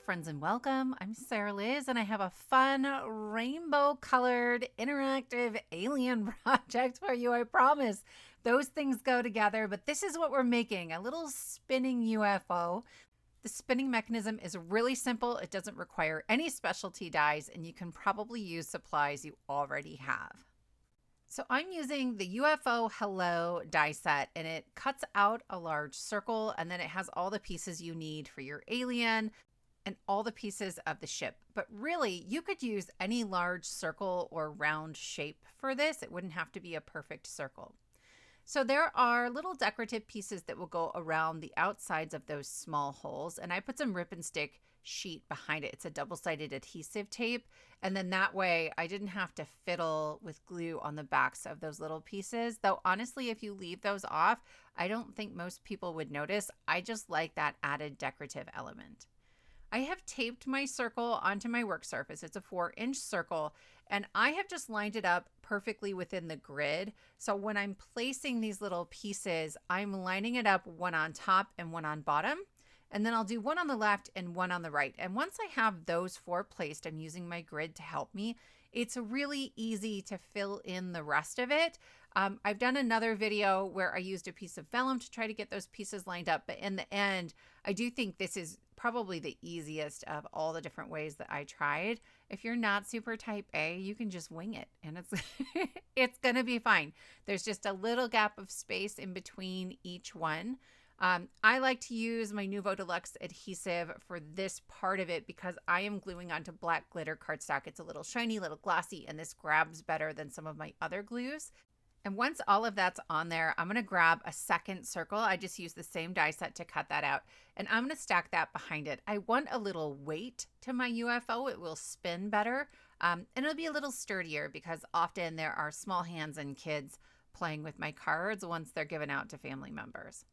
friends, and welcome. I'm Sarah Liz, and I have a fun rainbow colored interactive alien project for you. I promise those things go together, but this is what we're making, a little spinning UFO. The spinning mechanism is really simple. It doesn't require any specialty dies, and you can probably use supplies you already have. So I'm using the UFO Hello die set, and it cuts out a large circle, and then it has all the pieces you need for your alien and all the pieces of the ship. But really, you could use any large circle or round shape for this. It wouldn't have to be a perfect circle. So there are little decorative pieces that will go around the outsides of those small holes. And I put some rip and stick sheet behind it. It's a double-sided adhesive tape. And then that way I didn't have to fiddle with glue on the backs of those little pieces. Though honestly, if you leave those off, I don't think most people would notice. I just like that added decorative element. I have taped my circle onto my work surface. It's a 4-inch circle, and I have just lined it up perfectly within the grid. So when I'm placing these little pieces, I'm lining it up one on top and one on bottom, and then I'll do one on the left and one on the right. And once I have those 4 placed, I'm using my grid to help me. It's really easy to fill in the rest of it. I've done another video where I used a piece of vellum to try to get those pieces lined up, but in the end, I do think this is probably the easiest of all the different ways that I tried. If you're not super type A, you can just wing it, and it's it's gonna be fine. There's just a little gap of space in between each one. I like to use my Nuvo Deluxe adhesive for this part of it because I am gluing onto black glitter cardstock. It's a little shiny, little glossy, and this grabs better than some of my other glues. And once all of that's on there, I'm going to grab a second circle. I just use the same die set to cut that out. And I'm going to stack that behind it. I want a little weight to my UFO. It will spin better. And it'll be a little sturdier because often there are small hands and kids playing with my cards once they're given out to family members.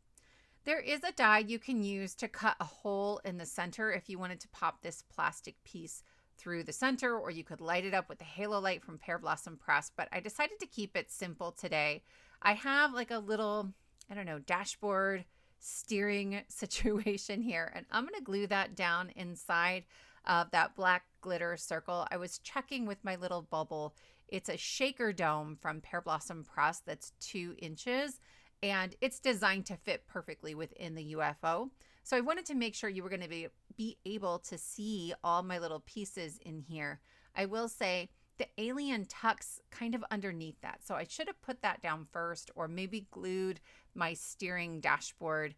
There is a die you can use to cut a hole in the center if you wanted to pop this plastic piece through the center, or you could light it up with the halo light from Pear Blossom Press, but I decided to keep it simple today. I have like a little, I don't know, dashboard steering situation here, and I'm going to glue that down inside of that black glitter circle. I was checking with my little bubble. It's a shaker dome from Pear Blossom Press that's 2 inches, and it's designed to fit perfectly within the UFO. So I wanted to make sure you were going to be able to see all my little pieces in here. I will say the alien tucks kind of underneath that. So I should have put that down first, or maybe glued my steering dashboard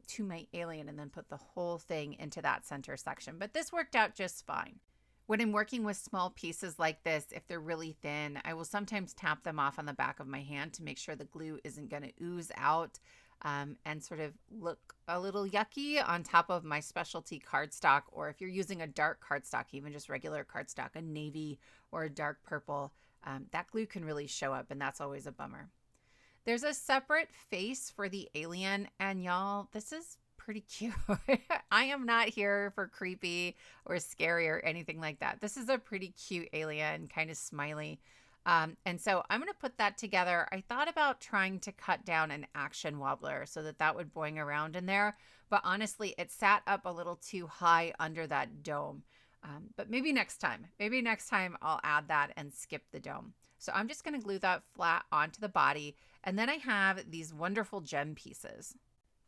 to my alien and then put the whole thing into that center section. But this worked out just fine. When I'm working with small pieces like this, if they're really thin, I will sometimes tap them off on the back of my hand to make sure the glue isn't going to ooze out and sort of look a little yucky on top of my specialty cardstock. Or if you're using a dark cardstock, even just regular cardstock, a navy or a dark purple, that glue can really show up, and that's always a bummer. There's a separate face for the alien, and y'all, this is pretty cute. I am not here for creepy or scary or anything like that. This is a pretty cute alien, kind of smiley. And so I'm going to put that together. I thought about trying to cut down an action wobbler so that that would boing around in there. But honestly, it sat up a little too high under that dome. But maybe next time I'll add that and skip the dome. So I'm just going to glue that flat onto the body. And then I have these wonderful gem pieces.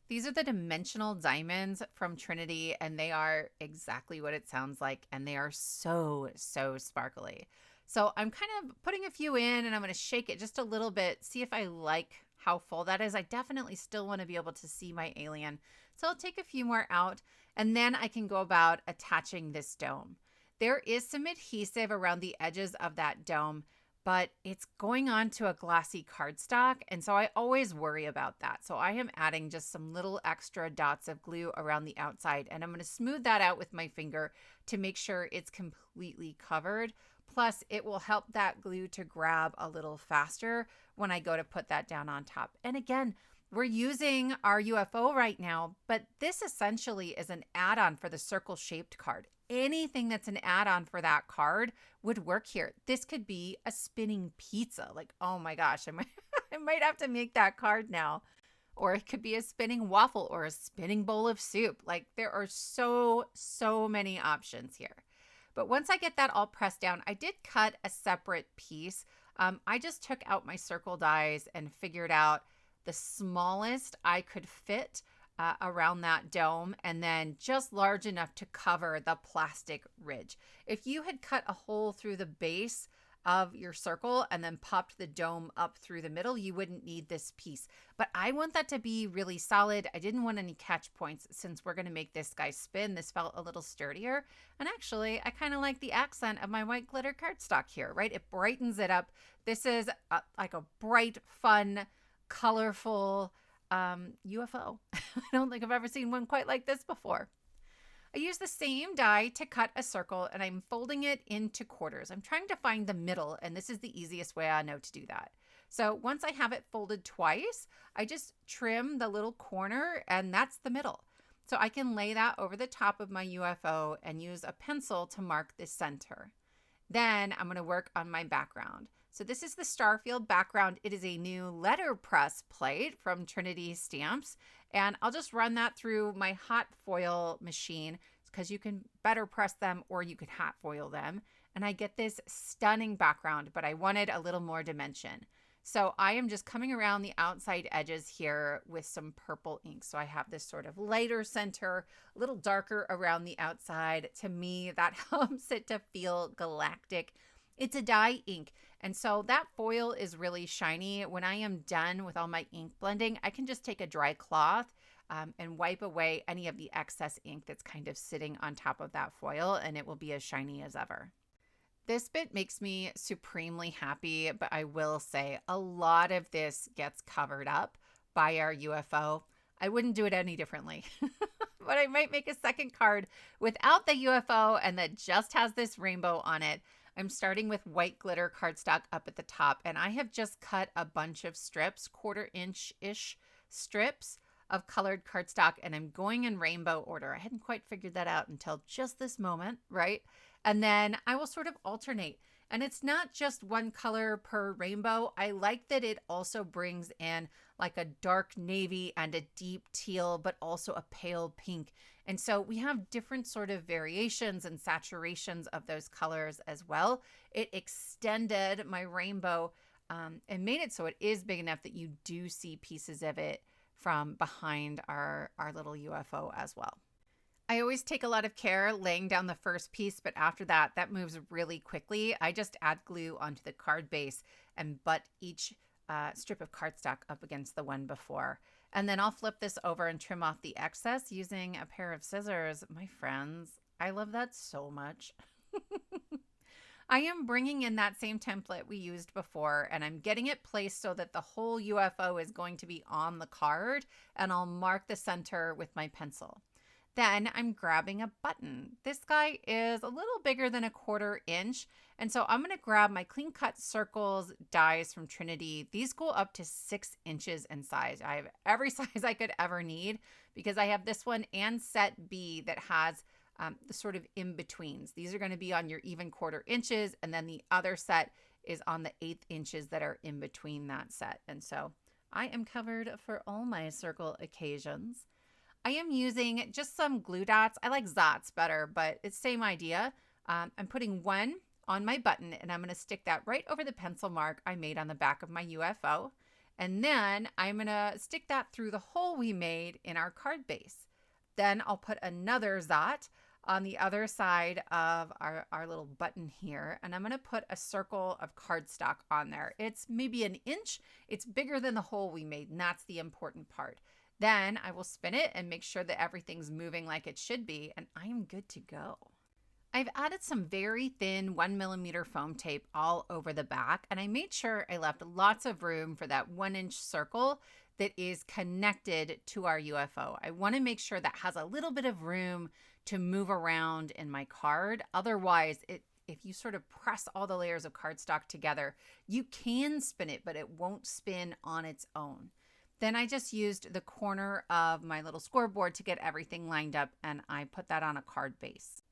These are the dimensional diamonds from Trinity, and they are exactly what it sounds like. And they are so, so sparkly. So I'm kind of putting a few in, and I'm going to shake it just a little bit, see if I like how full that is. I definitely still want to be able to see my alien. So I'll take a few more out, and then I can go about attaching this dome. There is some adhesive around the edges of that dome, but it's going onto a glossy cardstock, and so I always worry about that. So I am adding just some little extra dots of glue around the outside, and I'm going to smooth that out with my finger to make sure it's completely covered. Plus, it will help that glue to grab a little faster when I go to put that down on top. And again, we're using our UFO right now, but this essentially is an add-on for the circle-shaped card. Anything that's an add-on for that card would work here. This could be a spinning pizza. Like, oh my gosh, I might have to make that card now. or it could be a spinning waffle or a spinning bowl of soup. Like there are so many options here. But once I get that all pressed down, I did cut a separate piece. I just took out my circle dies and figured out the smallest I could fit around that dome, and then just large enough to cover the plastic ridge. If you had cut a hole through the base of your circle and then popped the dome up through the middle, you wouldn't need this piece. But I want that to be really solid. I didn't want any catch points since we're going to make this guy spin. This felt a little sturdier. And actually, I kind of like the accent of my white glitter cardstock here, right? It brightens it up. This is like a bright, fun, colorful UFO. I don't think I've ever seen one quite like this before. I use the same die to cut a circle, and I'm folding it into quarters. I'm trying to find the middle, and this is the easiest way I know to do that. So once I have it folded twice, I just trim the little corner, and that's the middle. So I can lay that over the top of my UFO and use a pencil to mark the center. Then I'm going to work on my background. So this is the Starfield background. It is a new letterpress plate from Trinity Stamps. And I'll just run that through my hot foil machine because you can better press them or you could hot foil them. And I get this stunning background, but I wanted a little more dimension. So I am just coming around the outside edges here with some purple ink. So I have this sort of lighter center, a little darker around the outside. To me, that helps it to feel galactic. It's a dye ink. And so that foil is really shiny. When I am done with all my ink blending, I can just take a dry cloth and wipe away any of the excess ink that's kind of sitting on top of that foil, and it will be as shiny as ever. This bit makes me supremely happy, but I will say a lot of this gets covered up by our UFO. I wouldn't do it any differently, but I might make a second card without the UFO and that just has this rainbow on it. I'm starting with white glitter cardstock up at the top, and I have just cut a bunch of strips, 1/4 inch-ish strips of colored cardstock, and I'm going in rainbow order. I hadn't quite figured that out until just this moment, right? And then I will sort of alternate. And it's not just one color per rainbow. I like that it also brings in like a dark navy and a deep teal, but also a pale pink. And so we have different sort of variations and saturations of those colors as well. It extended my rainbow and made it so it is big enough that you do see pieces of it from behind our little UFO as well. I always take a lot of care laying down the first piece, but after that, that moves really quickly. I just add glue onto the card base and butt each strip of cardstock up against the one before. And then I'll flip this over and trim off the excess using a pair of scissors. My friends, I love that so much. I am bringing in that same template we used before, and I'm getting it placed so that the whole UFO is going to be on the card, and I'll mark the center with my pencil. Then I'm grabbing a button. This guy is a little bigger than 1/4 inch. And so I'm going to grab my clean cut circles dies from Trinity. These go up to 6 inches in size. I have every size I could ever need because I have this one and set B that has the sort of in-betweens. These are going to be on your even 1/4 inches. And then the other set is on the 1/8 inches that are in between that set. And so I am covered for all my circle occasions. I am using just some glue dots. I like Zots better, but it's same idea. I'm putting one on my button, and I'm going to stick that right over the pencil mark I made on the back of my UFO. And then I'm going to stick that through the hole we made in our card base. Then I'll put another Zot on the other side of our little button here, and I'm going to put a circle of cardstock on there. It's maybe 1 inch. It's bigger than the hole we made, and that's the important part. Then I will spin it and make sure that everything's moving like it should be, and I am good to go. I've added some very thin 1mm foam tape all over the back, and I made sure I left lots of room for that 1-inch circle that is connected to our UFO. I want to make sure that has a little bit of room to move around in my card. Otherwise, if you sort of press all the layers of cardstock together, you can spin it, but it won't spin on its own. Then I just used the corner of my little scoreboard to get everything lined up, and I put that on a card base.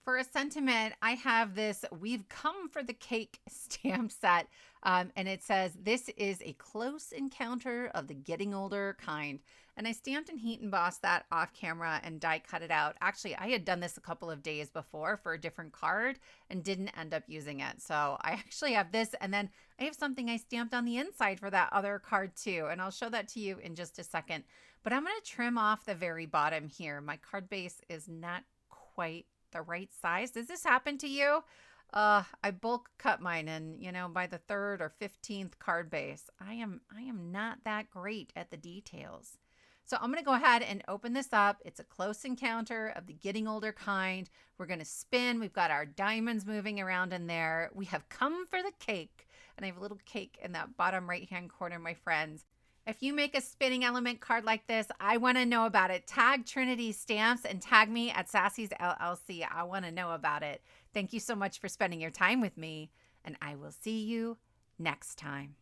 For a sentiment, I have this "We've Come for the Cake" stamp set. And it says, "This is a close encounter of the getting older kind." And I stamped and heat embossed that off camera and die cut it out. Actually, I had done this a couple of days before for a different card and didn't end up using it. So I actually have this. And then I have something I stamped on the inside for that other card too. And I'll show that to you in just a second. But I'm going to trim off the very bottom here. My card base is not quite the right size. Does this happen to you? I bulk cut mine, and by the third or 15th card base, I am not that great at the details. So I'm going to go ahead and open this up. It's a close encounter of the getting older kind. We're going to spin. We've got our diamonds moving around in there. We have come for the cake, and I have a little cake in that bottom right-hand corner, my friends. If you make a spinning element card like this, I want to know about it. Tag Trinity Stamps and tag me at Sassy's LLC. I want to know about it. Thank you so much for spending your time with me, and I will see you next time.